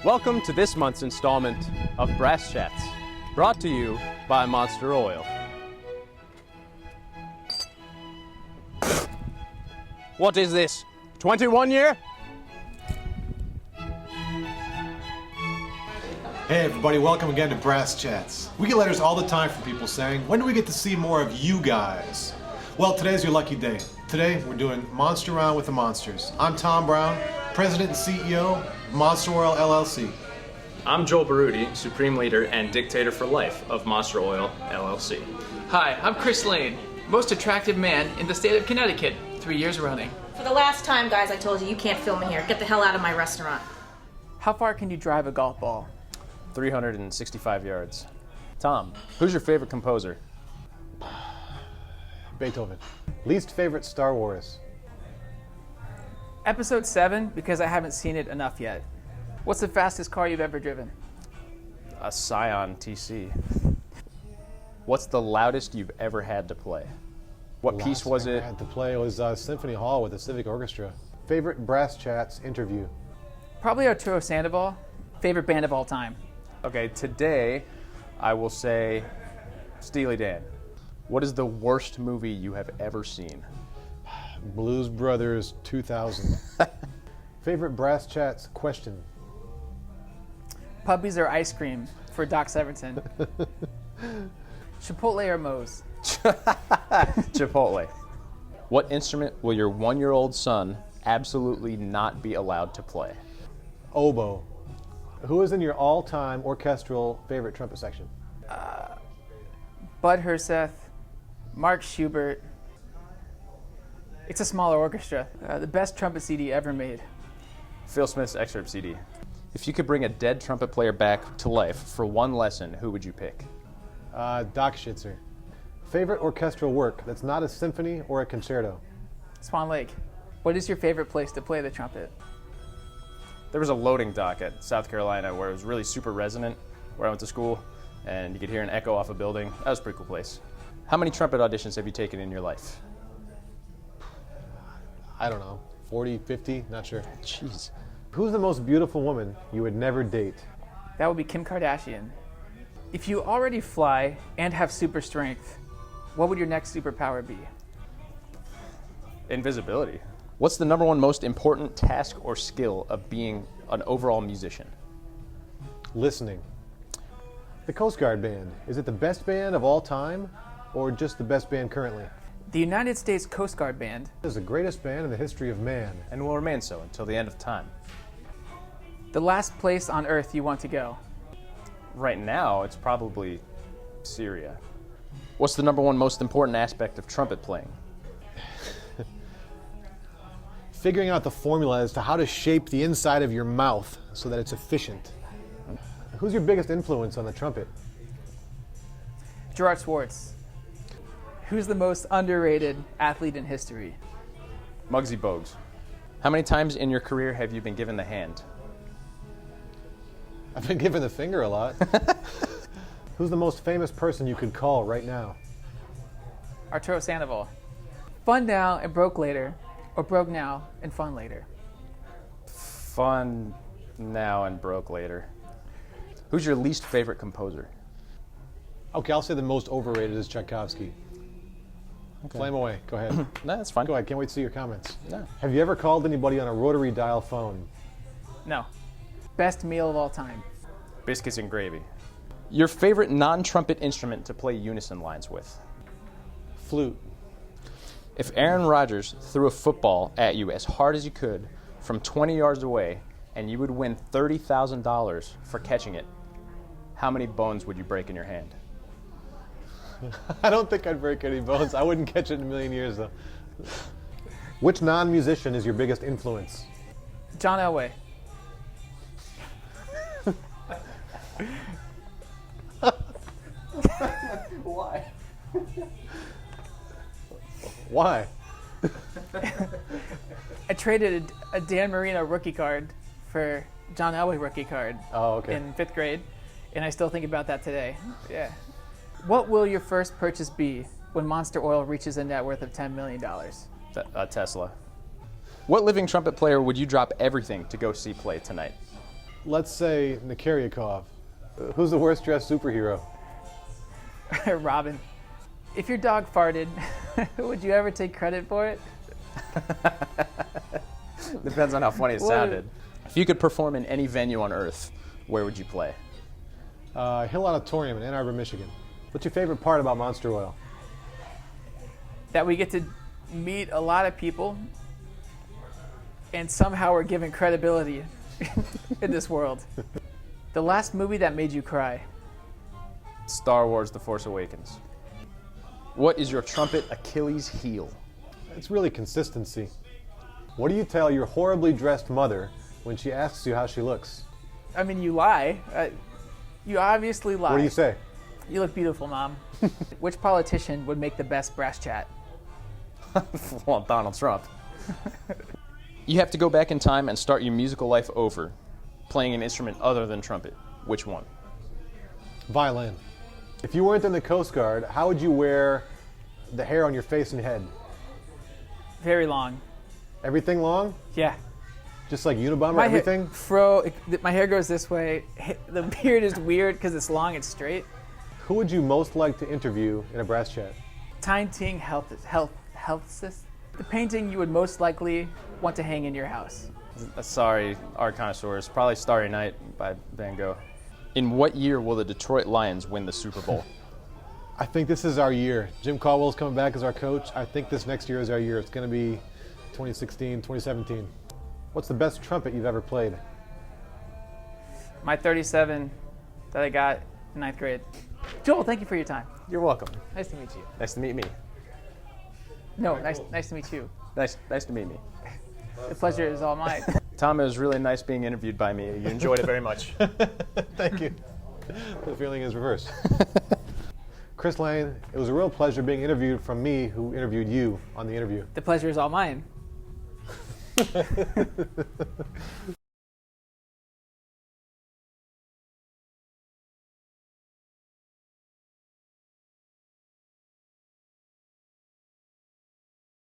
Welcome to this month's installment of Brass Chats, brought to you by Monster Oil. What is this? 21 year? Hey everybody, welcome again to Brass Chats. We get letters all the time from people saying, when do we get to see more of you guys? Well, today's your lucky day. Today, we're doing Monster Round with the Monsters. I'm Tom Brown, President and CEO of Monster Oil LLC. I'm Joel Baruti, Supreme Leader and Dictator for Life of Monster Oil LLC. Hi, I'm Chris Lane, most attractive man in the state of Connecticut, 3 years running. For the last time, guys, I told you, you can't film in here. Get the hell out of my restaurant. How far can you drive a golf ball? 365 yards. Tom, who's your favorite composer? Beethoven. Least favorite Star Wars? Episode 7, because I haven't seen it enough yet. What's the fastest car you've ever driven? A Scion TC. What's the loudest you've ever had to play? What piece was it? I had to play was Symphony Hall with the Civic Orchestra. Favorite Brass Chats interview? Probably Arturo Sandoval. Favorite band of all time? Okay, today I will say Steely Dan. What is the worst movie you have ever seen? Blues Brothers 2000. Favorite Brass Chats question? Puppies or ice cream for Doc Severinsen? Chipotle or Moe's? Chipotle. What instrument will your 1-year-old son absolutely not be allowed to play? Oboe. Who is in your all-time orchestral favorite trumpet section? Bud Herseth, Mark Schubert. It's a smaller orchestra. The best trumpet CD ever made. Phil Smith's excerpt CD. If you could bring a dead trumpet player back to life for one lesson, who would you pick? Doc Schitzer. Favorite orchestral work that's not a symphony or a concerto? Swan Lake. What is your favorite place to play the trumpet? There was a loading dock at South Carolina where it was really super resonant, where I went to school, and you could hear an echo off a building. That was a pretty cool place. How many trumpet auditions have you taken in your life? I don't know, 40, 50, not sure. Jeez. Who's the most beautiful woman you would never date? That would be Kim Kardashian. If you already fly and have super strength, what would your next superpower be? Invisibility. What's the number one most important task or skill of being an overall musician? Listening. The Coast Guard Band, is it the best band of all time or just the best band currently? The United States Coast Guard Band It is the greatest band in the history of man. And will remain so until the end of time. the last place on earth you want to go. Right now, it's probably Syria. What's the number one most important aspect of trumpet playing? Figuring out the formula as to how to shape the inside of your mouth so that it's efficient. Who's your biggest influence on the trumpet? Gerard Schwartz. Who's the most underrated athlete in history? Muggsy Bogues. How many times in your career have you been given the hand? I've been given the finger a lot. Who's the most famous person you could call right now? Arturo Sandoval. Fun now and broke later, or broke now and fun later? Fun now and broke later. Who's your least favorite composer? Okay, I'll say the most overrated is Tchaikovsky. Okay. Flame away. Go ahead. No, that's fine. Go ahead. Can't wait to see your comments. No. Have you ever called anybody on a rotary dial phone? No. Best meal of all time. Biscuits and gravy. Your favorite non-trumpet instrument to play unison lines with? Flute. If Aaron Rodgers threw a football at you as hard as you could from 20 yards away and you would win $30,000 for catching it, how many bones would you break in your hand? I don't think I'd break any bones. I wouldn't catch it in a million years, though. Which non-musician is your biggest influence? John Elway. Why? Why? I traded a Dan Marino rookie card for John Elway rookie card in 5th grade, and I still think about that today. Yeah. What will your first purchase be when Monster Oil reaches a net worth of $10 million? Tesla. What living trumpet player would you drop everything to go see play tonight? let's say Nikaryakov. Who's the worst dressed superhero? Robin. If your dog farted, would you ever take credit for it? Depends on how funny it sounded. If you could perform in any venue on Earth, where would you play? Hill Auditorium in Ann Arbor, Michigan. What's your favorite part about Monster Oil? That we get to meet a lot of people, and somehow we're given credibility in this world. The last movie that made you cry. Star Wars: The Force Awakens. What is your trumpet Achilles heel? It's really consistency. What do you tell your horribly dressed mother when she asks you how she looks? I mean, you lie. You obviously lie. What do you say? You look beautiful, Mom. Which politician would make the best brass chat? Well, Donald Trump. You have to go back in time and start your musical life over, playing an instrument other than trumpet. Which one? Violin. If you weren't in the Coast Guard, how would you wear the hair on your face and head? Very long. Everything long? Yeah. Just like Unabomber, everything? My hair goes this way. The beard is weird because it's long and straight. Who would you most like to interview in a brass chat? Tyne Ting Healthsys. The painting you would most likely want to hang in your house. Sorry, art connoisseurs. Probably Starry Night by Van Gogh. In what year will the Detroit Lions win the Super Bowl? I think this is our year. Jim Caldwell's coming back as our coach. I think this next year is our year. It's going to be 2016, 2017. What's the best trumpet you've ever played? My 37 that I got in 9th grade. Joel, thank you for your time. You're welcome. Nice to meet you. Nice to meet me. No, nice to meet you. Nice to meet me. The pleasure is all mine. Tom, it was really nice being interviewed by me. You enjoyed it very much. Thank you. The feeling is reversed. Chris Lane, it was a real pleasure being interviewed from me who interviewed you on the interview. The pleasure is all mine.